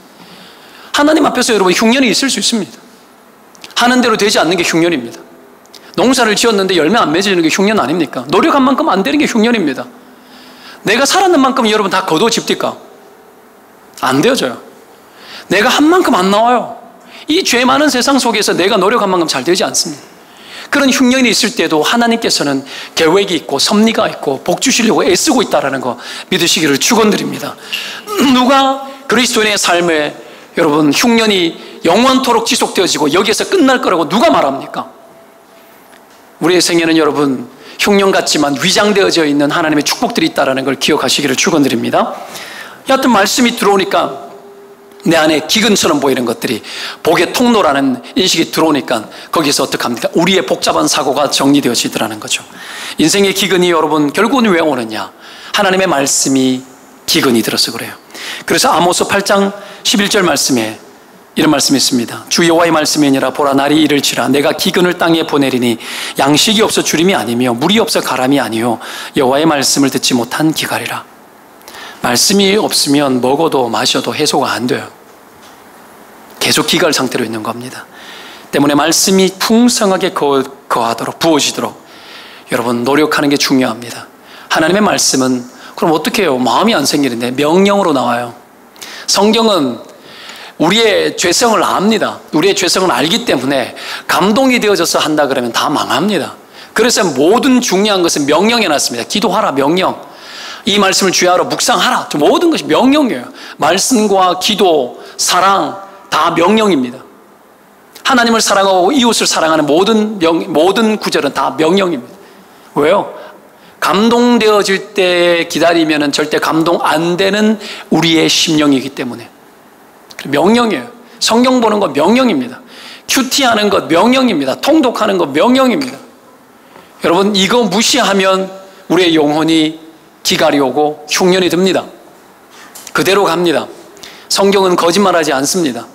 하나님 앞에서 여러분 흉년이 있을 수 있습니다. 하는 대로 되지 않는 게 흉년입니다. 농사를 지었는데 열매 안 맺어지는 게 흉년 아닙니까? 노력한 만큼 안 되는 게 흉년입니다. 내가 살았는 만큼 여러분 다 거두어집니까? 안 되어져요. 내가 한 만큼 안 나와요. 이 죄 많은 세상 속에서 내가 노력한 만큼 잘 되지 않습니다. 그런 흉년이 있을 때도 하나님께서는 계획이 있고 섭리가 있고 복 주시려고 애쓰고 있다는 거 믿으시기를 축원드립니다. 누가 그리스도인의 삶에 여러분 흉년이 영원토록 지속되어지고 여기에서 끝날 거라고 누가 말합니까? 우리의 생에는 여러분 흉년 같지만 위장되어져 있는 하나님의 축복들이 있다는 걸 기억하시기를 축원드립니다. 여하튼 말씀이 들어오니까 내 안에 기근처럼 보이는 것들이 복의 통로라는 인식이 들어오니까 거기서 어떡합니까? 우리의 복잡한 사고가 정리되어지더라는 거죠. 인생의 기근이 여러분 결국은 왜 오느냐? 하나님의 말씀이 기근이 들어서 그래요. 그래서 아모스 8장 11절 말씀에 이런 말씀이 있습니다. 주 여호와의 말씀이니라. 보라, 날이 이를지라. 내가 기근을 땅에 보내리니 양식이 없어 주림이 아니며 물이 없어 가람이 아니요 여호와의 말씀을 듣지 못한 기갈이라. 말씀이 없으면 먹어도 마셔도 해소가 안 돼요. 계속 기갈 상태로 있는 겁니다. 때문에 말씀이 풍성하게 거하도록 부어지도록 여러분 노력하는 게 중요합니다. 하나님의 말씀은 그럼 어떻게 해요? 마음이 안 생기는데 명령으로 나와요. 성경은 우리의 죄성을 압니다. 우리의 죄성을 알기 때문에 감동이 되어져서 한다 그러면 다 망합니다. 그래서 모든 중요한 것은 명령해 놨습니다. 기도하라, 명령. 이 말씀을 주야로 묵상하라. 모든 것이 명령이에요. 말씀과 기도, 사랑 다 명령입니다. 하나님을 사랑하고 이웃을 사랑하는 모든 구절은 다 명령입니다. 왜요? 감동되어질 때 기다리면 절대 감동 안 되는 우리의 심령이기 때문에. 명령이에요. 성경 보는 것 명령입니다. 큐티하는 것 명령입니다. 통독하는 것 명령입니다. 여러분, 이거 무시하면 우리의 영혼이 기갈이 오고 흉년이 듭니다. 그대로 갑니다. 성경은 거짓말하지 않습니다.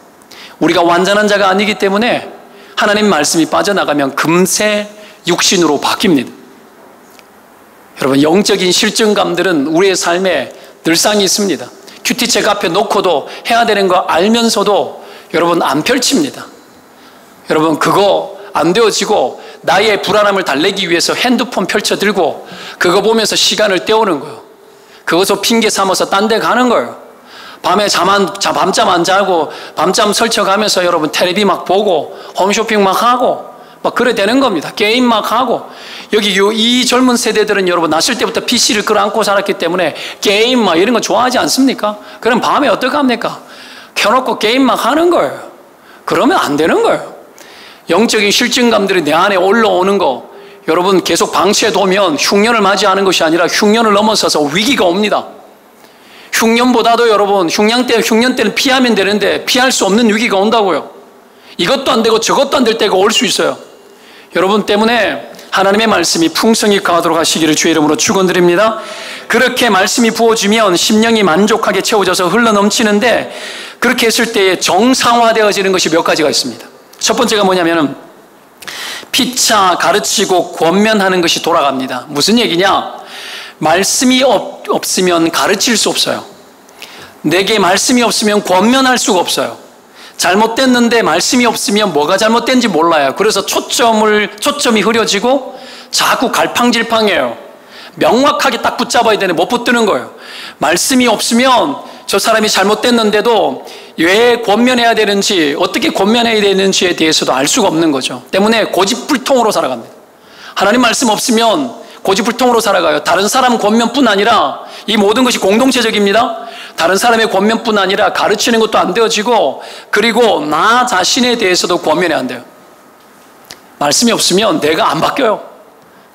우리가 완전한 자가 아니기 때문에 하나님 말씀이 빠져나가면 금세 육신으로 바뀝니다. 여러분, 영적인 실증감들은 우리의 삶에 늘상이 있습니다. 큐티책 앞에 놓고도 해야 되는 거 알면서도 여러분 안 펼칩니다. 여러분, 그거 안 되어지고 나의 불안함을 달래기 위해서 핸드폰 펼쳐들고 그거 보면서 시간을 때우는 거예요. 그것을 핑계 삼아서 딴 데 가는 거예요. 밤에 밤잠 안 자고 밤잠 설쳐가면서 여러분 텔레비 막 보고 홈쇼핑 막 하고 막 그래 되는 겁니다. 게임 막 하고. 여기 이 젊은 세대들은 여러분 났을 때부터 PC를 끌어안고 살았기 때문에 게임 막 이런 거 좋아하지 않습니까? 그럼 밤에 어떡합니까? 켜놓고 게임 막 하는 거예요. 그러면 안 되는 거예요. 영적인 실증감들이 내 안에 올라오는 거 여러분 계속 방치해두면 흉년을 맞이하는 것이 아니라 흉년을 넘어서서 위기가 옵니다. 흉년보다도 여러분 흉년 때는 피하면 되는데 피할 수 없는 위기가 온다고요. 이것도 안 되고 저것도 안 될 때가 올 수 있어요. 여러분 때문에 하나님의 말씀이 풍성히 거하도록 하시기를 주의 이름으로 축원드립니다. 그렇게 말씀이 부어지면 심령이 만족하게 채워져서 흘러넘치는데 그렇게 했을 때에 정상화되어지는 것이 몇 가지가 있습니다. 첫 번째가 뭐냐면 피차 가르치고 권면하는 것이 돌아갑니다. 무슨 얘기냐? 말씀이 없으면 가르칠 수 없어요. 내게 말씀이 없으면 권면할 수가 없어요. 잘못됐는데 말씀이 없으면 뭐가 잘못된지 몰라요. 그래서 초점이 흐려지고 자꾸 갈팡질팡해요. 명확하게 딱 붙잡아야 되는데 못 붙드는 거예요. 말씀이 없으면 저 사람이 잘못됐는데도 왜 권면해야 되는지, 어떻게 권면해야 되는지에 대해서도 알 수가 없는 거죠. 때문에 고집불통으로 살아갑니다. 하나님 말씀 없으면 고집불통으로 살아가요. 다른 사람 권면뿐 아니라 이 모든 것이 공동체적입니다. 다른 사람의 권면뿐 아니라 가르치는 것도 안 되어지고 그리고 나 자신에 대해서도 권면이 안 돼요. 말씀이 없으면 내가 안 바뀌어요.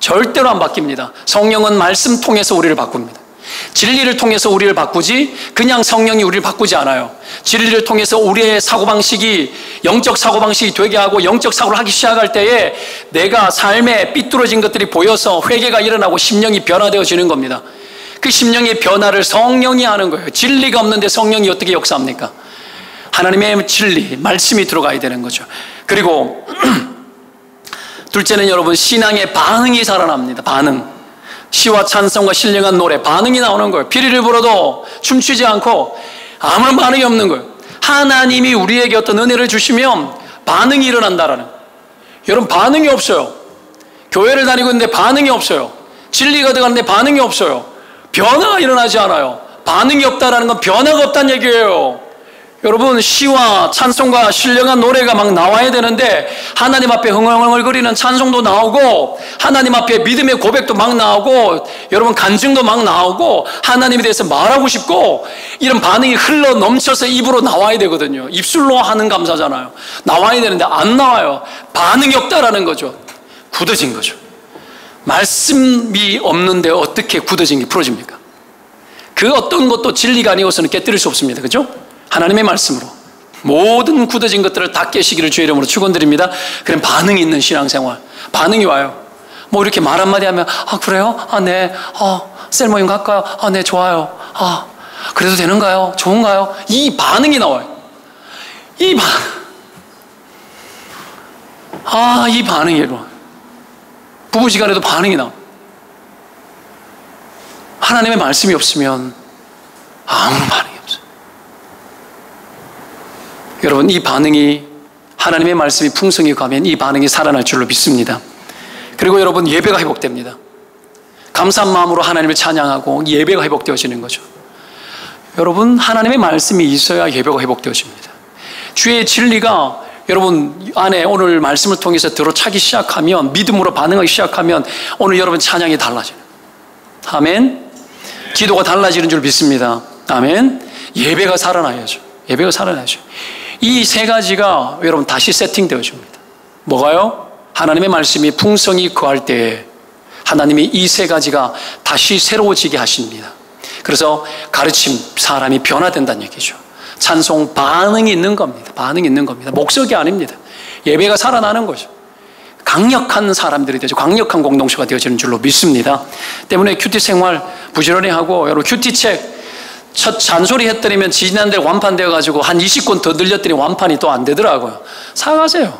절대로 안 바뀝니다. 성령은 말씀 통해서 우리를 바꿉니다. 진리를 통해서 우리를 바꾸지 그냥 성령이 우리를 바꾸지 않아요. 진리를 통해서 우리의 사고방식이 영적 사고방식이 되게 하고 영적 사고를 하기 시작할 때에 내가 삶에 삐뚤어진 것들이 보여서 회개가 일어나고 심령이 변화되어지는 겁니다. 그 심령의 변화를 성령이 하는 거예요. 진리가 없는데 성령이 어떻게 역사합니까? 하나님의 진리, 말씀이 들어가야 되는 거죠. 그리고 둘째는 여러분 신앙의 반응이 살아납니다. 반응. 시와 찬송과 신령한 노래 반응이 나오는 거예요. 피리를 불어도 춤추지 않고 아무런 반응이 없는 거예요. 하나님이 우리에게 어떤 은혜를 주시면 반응이 일어난다라는. 여러분 반응이 없어요. 교회를 다니고 있는데 반응이 없어요. 진리가 들어가는데 반응이 없어요. 변화가 일어나지 않아요. 반응이 없다라는 건 변화가 없다는 얘기예요. 여러분 시와 찬송과 신령한 노래가 막 나와야 되는데 하나님 앞에 흥얼흥얼거리는 찬송도 나오고 하나님 앞에 믿음의 고백도 막 나오고 여러분 간증도 막 나오고 하나님에 대해서 말하고 싶고 이런 반응이 흘러 넘쳐서 입으로 나와야 되거든요. 입술로 하는 감사잖아요. 나와야 되는데 안 나와요. 반응이 없다라는 거죠. 굳어진 거죠. 말씀이 없는데 어떻게 굳어진 게 풀어집니까? 그 어떤 것도 진리가 아니고서는 깨뜨릴 수 없습니다. 그렇죠? 하나님의 말씀으로 모든 굳어진 것들을 다 깨시기를 주의 이름으로 축원드립니다. 그럼 반응이 있는 신앙생활, 반응이 와요. 뭐 이렇게 말 한마디 하면 그래요? 네. 셀 모임 갈까요? 네, 좋아요. 그래도 되는가요? 좋은가요? 이 반응이 나와요. 이 반응이 일어나요. 부부지간에도 반응이 나와요. 하나님의 말씀이 없으면 아무런 반응이 없어요. 여러분, 이 반응이, 하나님의 말씀이 풍성히 가면 이 반응이 살아날 줄로 믿습니다. 그리고 여러분, 예배가 회복됩니다. 감사한 마음으로 하나님을 찬양하고 예배가 회복되어지는 거죠. 여러분, 하나님의 말씀이 있어야 예배가 회복되어집니다. 주의 진리가 여러분 안에 오늘 말씀을 통해서 들어차기 시작하면, 믿음으로 반응하기 시작하면 오늘 여러분 찬양이 달라져요. 아멘. 기도가 달라지는 줄 믿습니다. 아멘. 예배가 살아나야죠. 예배가 살아나야죠. 이 세 가지가 여러분 다시 세팅되어집니다. 뭐가요? 하나님의 말씀이 풍성히 거할 때에 하나님이 이 세 가지가 다시 새로워지게 하십니다. 그래서 가르침, 사람이 변화된다는 얘기죠. 찬송, 반응이 있는 겁니다. 반응이 있는 겁니다. 목석이 아닙니다. 예배가 살아나는 거죠. 강력한 사람들이 되죠. 강력한 공동체가 되어지는 줄로 믿습니다. 때문에 큐티 생활 부지런히 하고, 여러분 큐티책 첫 잔소리 했더니면 지난달 완판되어가지고 한 20권 더 늘렸더니 완판이 또 안 되더라고요. 사가세요.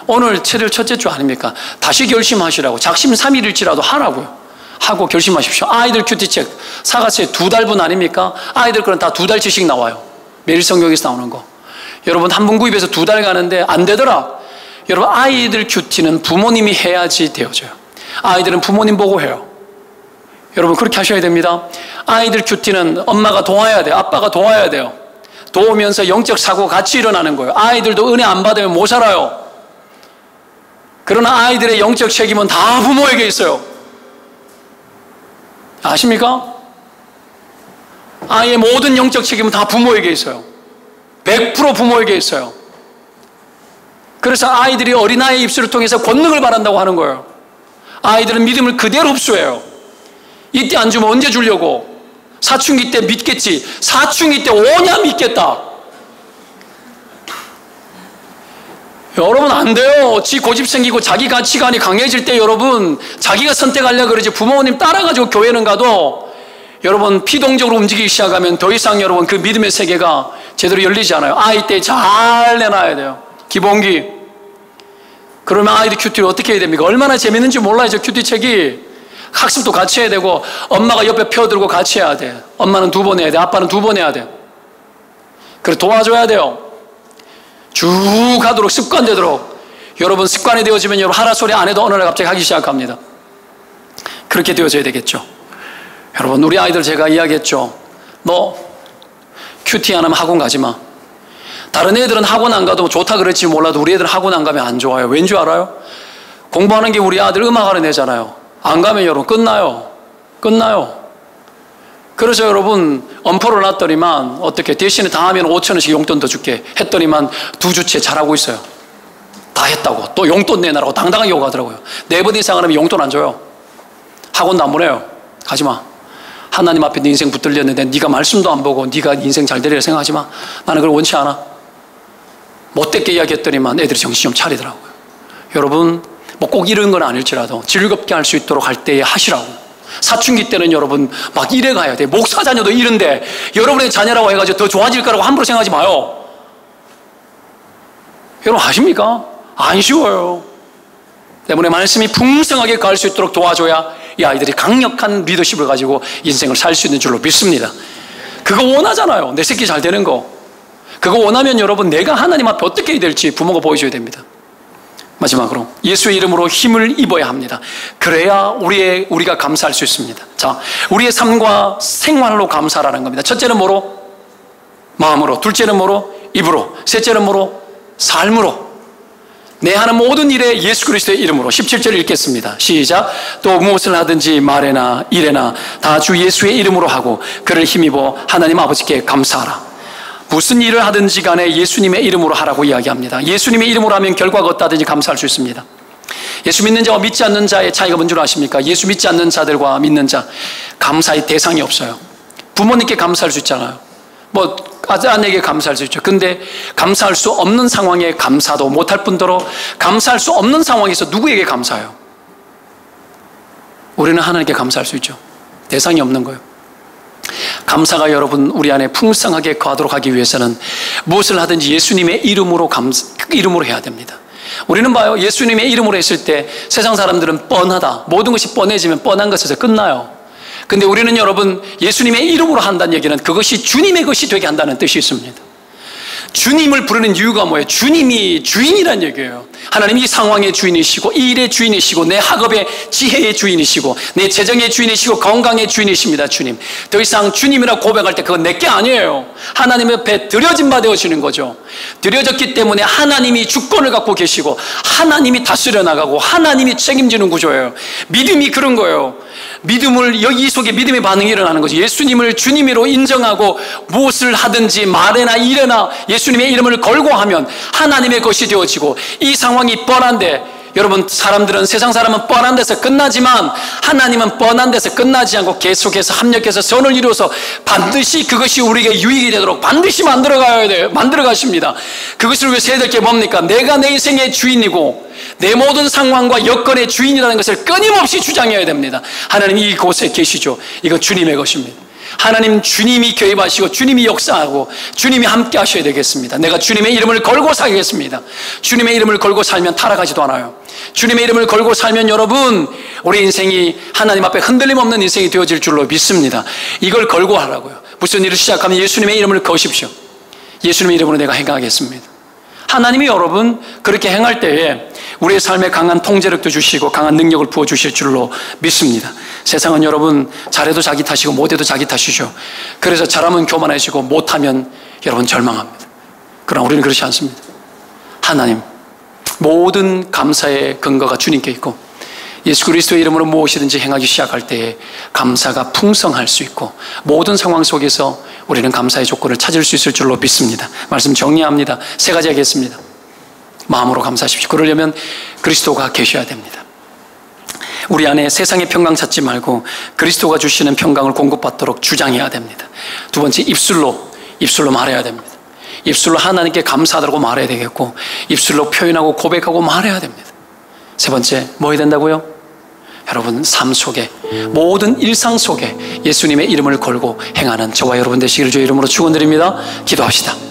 오늘 7일 첫째 주 아닙니까? 다시 결심하시라고. 작심 3일일지라도 하라고요. 하고 결심하십시오. 아이들 큐티책 사가세요. 2달분 아닙니까? 아이들 그런 다 2달치씩 나와요. 매일 성경에서 나오는 거. 여러분 한 번 구입해서 2달 가는데 안 되더라. 여러분 아이들 큐티는 부모님이 해야지 되어져요. 아이들은 부모님 보고 해요. 여러분 그렇게 하셔야 됩니다. 아이들 큐티는 엄마가 도와야 돼요. 아빠가 도와야 돼요. 도우면서 영적 사고가 같이 일어나는 거예요. 아이들도 은혜 안 받으면 못 살아요. 그러나 아이들의 영적 책임은 다 부모에게 있어요. 아십니까? 아이의 모든 영적 책임은 다 부모에게 있어요. 100% 부모에게 있어요. 그래서 아이들이 어린아이의 입술을 통해서 권능을 바란다고 하는 거예요. 아이들은 믿음을 그대로 흡수해요. 이때 안 주면 언제 주려고? 사춘기 때 믿겠지. 사춘기 때 오냐 믿겠다. 여러분 안 돼요. 지 고집 생기고 자기 가치관이 강해질 때 여러분 자기가 선택하려고 그러지 부모님 따라가지고 교회는 가도 여러분 피동적으로 움직이기 시작하면 더 이상 여러분 그 믿음의 세계가 제대로 열리지 않아요. 아이 때 잘 내놔야 돼요. 기본기. 그러면 아이들 큐티를 어떻게 해야 됩니까? 얼마나 재밌는지 몰라요. 저 큐티 책이. 학습도 같이 해야 되고 엄마가 옆에 펴들고 같이 해야 돼. 엄마는 2번 해야 돼. 아빠는 2번 해야 돼. 그래 도와줘야 돼요. 쭉 하도록 습관되도록. 여러분 습관이 되어지면 여러분 하라 소리 안 해도 어느 날 갑자기 하기 시작합니다. 그렇게 되어져야 되겠죠. 여러분 우리 아이들 제가 이야기했죠. 너 큐티 안 하면 학원 가지 마. 다른 애들은 학원 안 가도 좋다 그랬지 몰라도 우리 애들은 학원 안 가면 안 좋아요. 왠지 알아요? 공부하는 게 우리 아들 음악하는 애잖아요. 안 가면 여러분 끝나요. 끝나요. 그래서 여러분 엄포를 놨더니만 어떻게 대신에 다 하면 5,000원씩 용돈 더 줄게 했더니만 2주째 잘하고 있어요. 다 했다고 또 용돈 내놔라고 당당하게 요구하더라고요. 4번 이상 하면 용돈 안 줘요. 학원도 안 보내요. 가지마. 하나님 앞에 네 인생 붙들렸는데 네가 말씀도 안 보고 네가 인생 잘 되리라 생각하지 마. 나는 그걸 원치 않아. 못되게 이야기했더니만 애들이 정신 좀 차리더라고요. 여러분 뭐 꼭 이런 건 아닐지라도 즐겁게 할 수 있도록 할 때에 하시라고. 사춘기 때는 여러분 막 이래 가야 돼. 목사 자녀도 이런데 여러분의 자녀라고 해가지고 더 좋아질 거라고 함부로 생각하지 마요. 여러분 아십니까? 안 쉬워요. 때문에 말씀이 풍성하게 가할 수 있도록 도와줘야 이 아이들이 강력한 리더십을 가지고 인생을 살 수 있는 줄로 믿습니다. 그거 원하잖아요. 내 새끼 잘 되는 거. 그거 원하면 여러분 내가 하나님 앞에 어떻게 해야 될지 부모가 보여줘야 됩니다. 마지막으로 예수의 이름으로 힘을 입어야 합니다. 그래야 우리가 감사할 수 있습니다. 자, 우리의 삶과 생활로 감사라는 겁니다. 첫째는 뭐로? 마음으로. 둘째는 뭐로? 입으로. 셋째는 뭐로? 삶으로. 내 하는 모든 일에 예수 그리스도의 이름으로. 17절 읽겠습니다. 시작. 또 무엇을 하든지 말에나 일에나 다 주 예수의 이름으로 하고 그를 힘입어 하나님 아버지께 감사하라. 무슨 일을 하든지 간에 예수님의 이름으로 하라고 이야기합니다. 예수님의 이름으로 하면 결과가 어떠하든지 감사할 수 있습니다. 예수 믿는 자와 믿지 않는 자의 차이가 뭔 줄 아십니까? 예수 믿지 않는 자들과 믿는 자 감사의 대상이 없어요. 부모님께 감사할 수 있잖아요. 뭐 아내에게 감사할 수 있죠. 근데 감사할 수 없는 상황에 감사도 못할 뿐더러 감사할 수 없는 상황에서 누구에게 감사해요? 우리는 하나님께 감사할 수 있죠. 대상이 없는 거예요. 감사가 여러분 우리 안에 풍성하게 거하도록 하기 위해서는 무엇을 하든지 예수님의 이름으로 해야 됩니다. 우리는 봐요. 예수님의 이름으로 했을 때 세상 사람들은 뻔하다. 모든 것이 뻔해지면 뻔한 것에서 끝나요. 근데 우리는 여러분 예수님의 이름으로 한다는 얘기는 그것이 주님의 것이 되게 한다는 뜻이 있습니다. 주님을 부르는 이유가 뭐예요? 주님이 주인이란 얘기예요. 하나님이 이 상황의 주인이시고 이 일의 주인이시고 내 학업의 지혜의 주인이시고 내 재정의 주인이시고 건강의 주인이십니다. 주님. 더 이상 주님이라 고백할 때 그건 내게 아니에요. 하나님 옆에 드려진 바 되어지는 거죠. 드려졌기 때문에 하나님이 주권을 갖고 계시고 하나님이 다스려 나가고 하나님이 책임지는 구조예요. 믿음이 그런 거예요. 믿음을 여기 속에 믿음의 반응이 일어나는 거죠. 예수님을 주님으로 인정하고 무엇을 하든지 말에나 일에나 예수님의 이름을 걸고 하면 하나님의 것이 되어지고 이 상황이 뻔한데 여러분 사람들은 세상 사람은 뻔한 데서 끝나지만 하나님은 뻔한 데서 끝나지 않고 계속해서 합력해서 선을 이루어서 반드시 그것이 우리에게 유익이 되도록 반드시 만들어 가십니다. 그것을 위해서 해야 될 게 뭡니까? 내가 내 인생의 주인이고 내 모든 상황과 여건의 주인이라는 것을 끊임없이 주장해야 됩니다. 하나님 이곳에 계시죠. 이거 주님의 것입니다. 하나님 주님이 개입하시고 주님이 역사하고 주님이 함께 하셔야 되겠습니다. 내가 주님의 이름을 걸고 살겠습니다. 주님의 이름을 걸고 살면 타락하지도 않아요. 주님의 이름을 걸고 살면 여러분 우리 인생이 하나님 앞에 흔들림 없는 인생이 되어질 줄로 믿습니다. 이걸 걸고 하라고요. 무슨 일을 시작하면 예수님의 이름을 거십시오. 예수님의 이름으로 내가 행하겠습니다. 하나님이 여러분 그렇게 행할 때에 우리의 삶에 강한 통제력도 주시고 강한 능력을 부어주실 줄로 믿습니다. 세상은 여러분 잘해도 자기 탓이고 못해도 자기 탓이죠. 그래서 잘하면 교만해지고 못하면 여러분 절망합니다. 그러나 우리는 그렇지 않습니다. 하나님 모든 감사의 근거가 주님께 있고 예수 그리스도의 이름으로 무엇이든지 행하기 시작할 때에 감사가 풍성할 수 있고 모든 상황 속에서 우리는 감사의 조건을 찾을 수 있을 줄로 믿습니다. 말씀 정리합니다. 세 가지 하겠습니다. 마음으로 감사하십시오. 그러려면 그리스도가 계셔야 됩니다. 우리 안에 세상의 평강 찾지 말고 그리스도가 주시는 평강을 공급받도록 주장해야 됩니다. 두 번째 입술로 말해야 됩니다. 입술로 하나님께 감사하다고 말해야 되겠고 입술로 표현하고 고백하고 말해야 됩니다. 세 번째 뭐 해야 된다고요? 여러분 삶 속에 모든 일상 속에 예수님의 이름을 걸고 행하는 저와 여러분 되시기를 주의 이름으로 축원드립니다. 기도합시다.